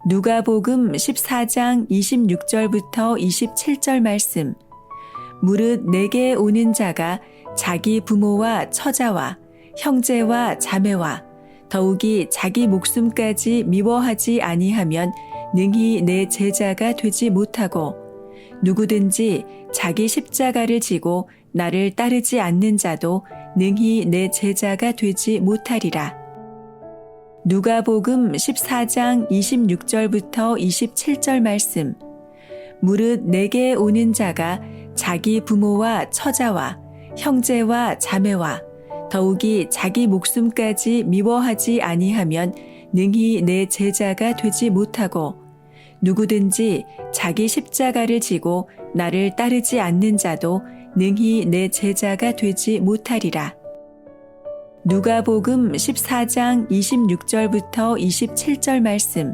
누가복음 14장 26절부터 27절 말씀. 무릇 내게 오는 자가 자기 부모와 처자와 형제와 자매와 더욱이 자기 목숨까지 미워하지 아니하면 능히 내 제자가 되지 못하고, 누구든지 자기 십자가를 지고 나를 따르지 않는 자도 능히 내 제자가 되지 못하리라. 누가복음 14장 26절부터 27절 말씀. 무릇 내게 오는 자가 자기 부모와 처자와 형제와 자매와 더욱이 자기 목숨까지 미워하지 아니하면 능히 내 제자가 되지 못하고, 누구든지 자기 십자가를 지고 나를 따르지 않는 자도 능히 내 제자가 되지 못하리라. 누가복음 14장 26절부터 27절 말씀.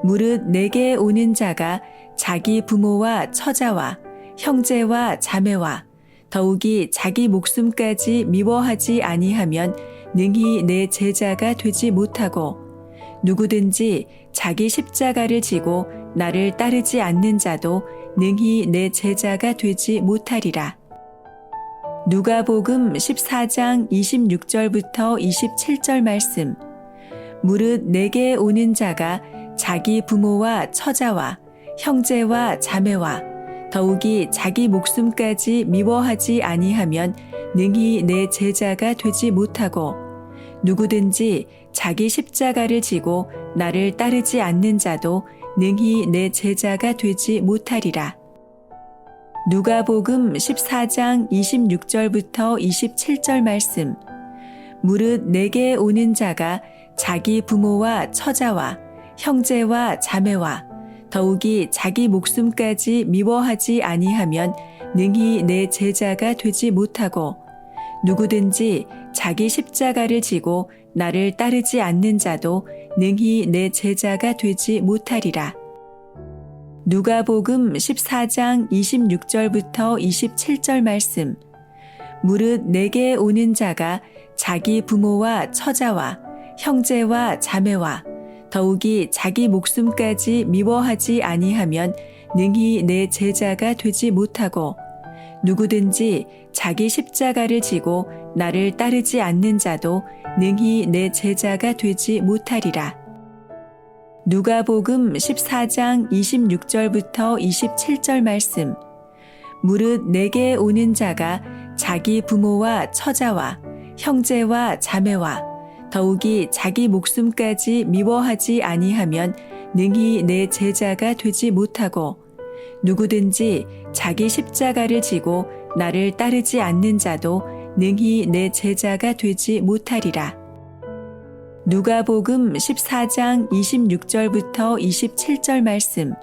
무릇 내게 오는 자가 자기 부모와 처자와 형제와 자매와 더욱이 자기 목숨까지 미워하지 아니하면 능히 내 제자가 되지 못하고, 누구든지 자기 십자가를 지고 나를 따르지 않는 자도 능히 내 제자가 되지 못하리라. 누가복음 14장 26절부터 27절 말씀. 무릇 내게 오는 자가 자기 부모와 처자와 형제와 자매와 더욱이 자기 목숨까지 미워하지 아니하면 능히 내 제자가 되지 못하고, 누구든지 자기 십자가를 지고 나를 따르지 않는 자도 능히 내 제자가 되지 못하리라. 누가복음 14장 26절부터 27절 말씀. 무릇 내게 오는 자가 자기 부모와 처자와 형제와 자매와 더욱이 자기 목숨까지 미워하지 아니하면 능히 내 제자가 되지 못하고, 누구든지 자기 십자가를 지고 나를 따르지 않는 자도 능히 내 제자가 되지 못하리라. 누가복음 14장 26절부터 27절 말씀. 무릇 내게 오는 자가 자기 부모와 처자와 형제와 자매와 더욱이 자기 목숨까지 미워하지 아니하면 능히 내 제자가 되지 못하고, 누구든지 자기 십자가를 지고 나를 따르지 않는 자도 능히 내 제자가 되지 못하리라. 누가복음 14장 26절부터 27절 말씀. 무릇 내게 오는 자가 자기 부모와 처자와 형제와 자매와 더욱이 자기 목숨까지 미워하지 아니하면 능히 내 제자가 되지 못하고, 누구든지 자기 십자가를 지고 나를 따르지 않는 자도 능히 내 제자가 되지 못하리라. 누가복음 14장 26절부터 27절 말씀.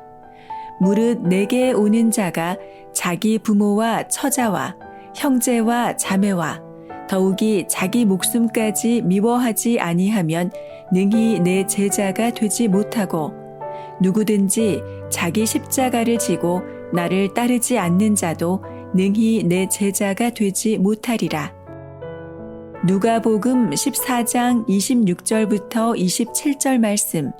무릇 내게 오는 자가 자기 부모와 처자와 형제와 자매와 더욱이 자기 목숨까지 미워하지 아니하면 능히 내 제자가 되지 못하고, 누구든지 자기 십자가를 지고 나를 따르지 않는 자도 능히 내 제자가 되지 못하리라. 누가복음 14장 26절부터 27절 말씀.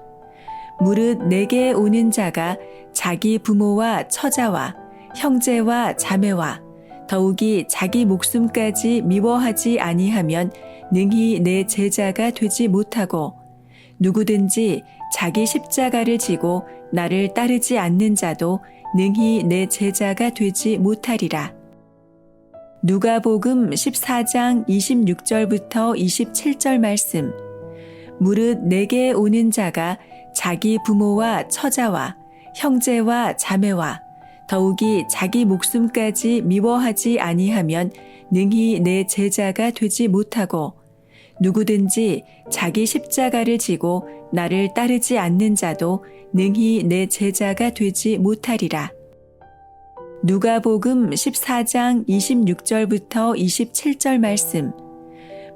무릇 내게 오는 자가 자기 부모와 처자와 형제와 자매와 더욱이 자기 목숨까지 미워하지 아니하면 능히 내 제자가 되지 못하고, 누구든지 자기 십자가를 지고 나를 따르지 않는 자도 능히 내 제자가 되지 못하리라. 누가복음 14장 26절부터 27절 말씀. 무릇 내게 오는 자가 자기 부모와 처자와 형제와 자매와 더욱이 자기 목숨까지 미워하지 아니하면 능히 내 제자가 되지 못하고, 누구든지 자기 십자가를 지고 나를 따르지 않는 자도 능히 내 제자가 되지 못하리라. 누가복음 14장 26절부터 27절 말씀.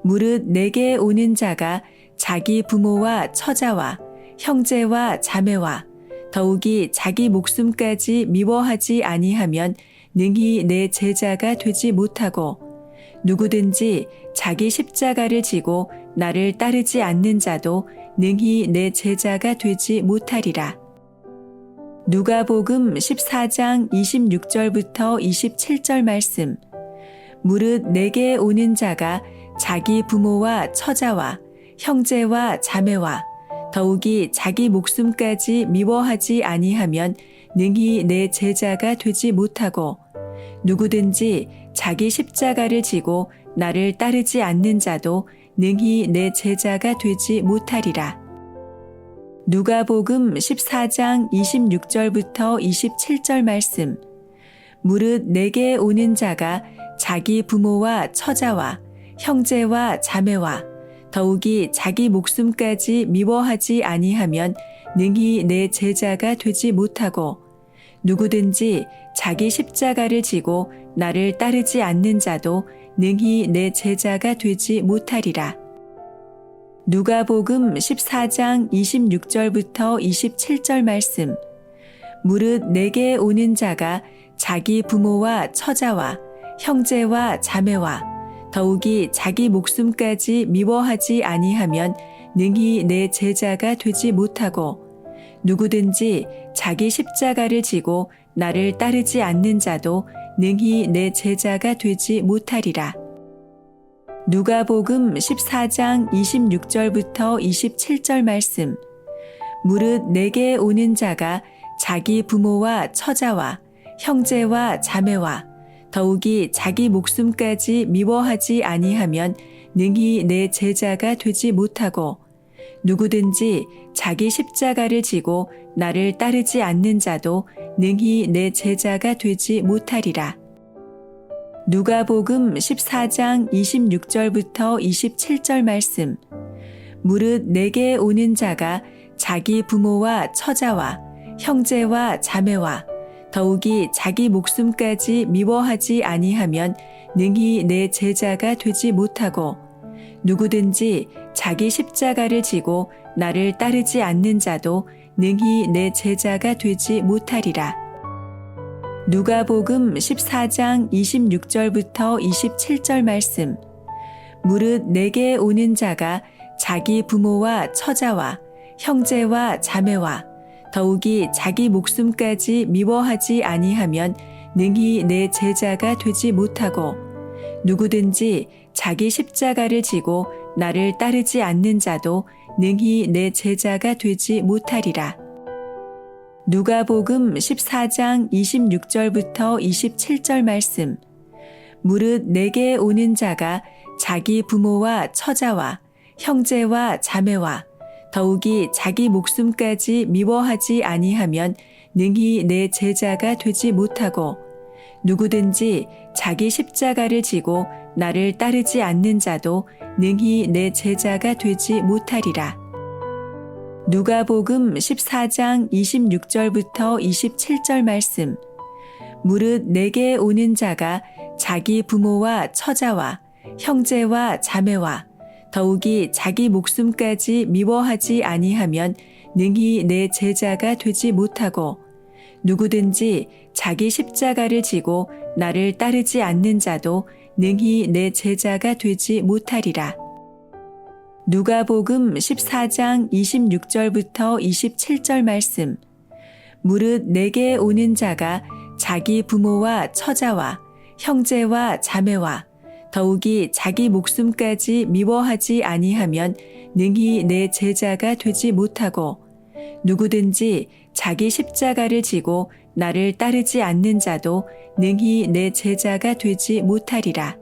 무릇 내게 오는 자가 자기 부모와 처자와 형제와 자매와 더욱이 자기 목숨까지 미워하지 아니하면 능히 내 제자가 되지 못하고, 누구든지 자기 십자가를 지고 나를 따르지 않는 자도 능히 내 제자가 되지 못하리라. 누가복음 14장 26절부터 27절 말씀. 무릇 내게 오는 자가 자기 부모와 처자와 형제와 자매와 더욱이 자기 목숨까지 미워하지 아니하면 능히 내 제자가 되지 못하고, 누구든지 자기 십자가를 지고 나를 따르지 않는 자도 능히 내 제자가 되지 못하리라. 누가복음 14장 26절부터 27절 말씀. 무릇 내게 오는 자가 자기 부모와 처자와 형제와 자매와 더욱이 자기 목숨까지 미워하지 아니하면 능히 내 제자가 되지 못하고, 누구든지 자기 십자가를 지고 나를 따르지 않는 자도 능히 내 제자가 되지 못하리라. 누가복음 14장 26절부터 27절 말씀. 무릇 내게 오는 자가 자기 부모와 처자와 형제와 자매와 더욱이 자기 목숨까지 미워하지 아니하면 능히 내 제자가 되지 못하고, 누구든지 자기 십자가를 지고 나를 따르지 않는 자도 능히 내 제자가 되지 못하리라. 누가복음 14장 26절부터 27절 말씀. 무릇 내게 오는 자가 자기 부모와 처자와 형제와 자매와 더욱이 자기 목숨까지 미워하지 아니하면 능히 내 제자가 되지 못하고, 누구든지 자기 십자가를 지고 나를 따르지 않는 자도 능히 내 제자가 되지 못하리라. 누가복음 14장 26절부터 27절 말씀. 무릇 내게 오는 자가 자기 부모와 처자와 형제와 자매와 더욱이 자기 목숨까지 미워하지 아니하면 능히 내 제자가 되지 못하고, 누구든지 자기 십자가를 지고 나를 따르지 않는 자도 능히 내 제자가 되지 못하리라. 누가복음 14장 26절부터 27절 말씀. 무릇 내게 오는 자가 자기 부모와 처자와 형제와 자매와 더욱이 자기 목숨까지 미워하지 아니하면 능히 내 제자가 되지 못하고, 누구든지 자기 십자가를 지고 나를 따르지 않는 자도 능히 내 제자가 되지 못하리라. 누가복음 14장 26절부터 27절 말씀. 무릇 내게 오는 자가 자기 부모와 처자와 형제와 자매와 더욱이 자기 목숨까지 미워하지 아니하면 능히 내 제자가 되지 못하고, 누구든지 자기 십자가를 지고 나를 따르지 않는 자도 능히 내 제자가 되지 못하리라. 누가복음 14장 26절부터 27절 말씀. 무릇 내게 오는 자가 자기 부모와 처자와 형제와 자매와 더욱이 자기 목숨까지 미워하지 아니하면 능히 내 제자가 되지 못하고, 누구든지 자기 십자가를 지고 나를 따르지 않는 자도 능히 내 제자가 되지 못하리라. 누가복음 14장 26절부터 27절 말씀. 무릇 내게 오는 자가 자기 부모와 처자와 형제와 자매와 더욱이 자기 목숨까지 미워하지 아니하면 능히 내 제자가 되지 못하고, 누구든지 자기 십자가를 지고 나를 따르지 않는 자도 능히 내 제자가 되지 못하리라.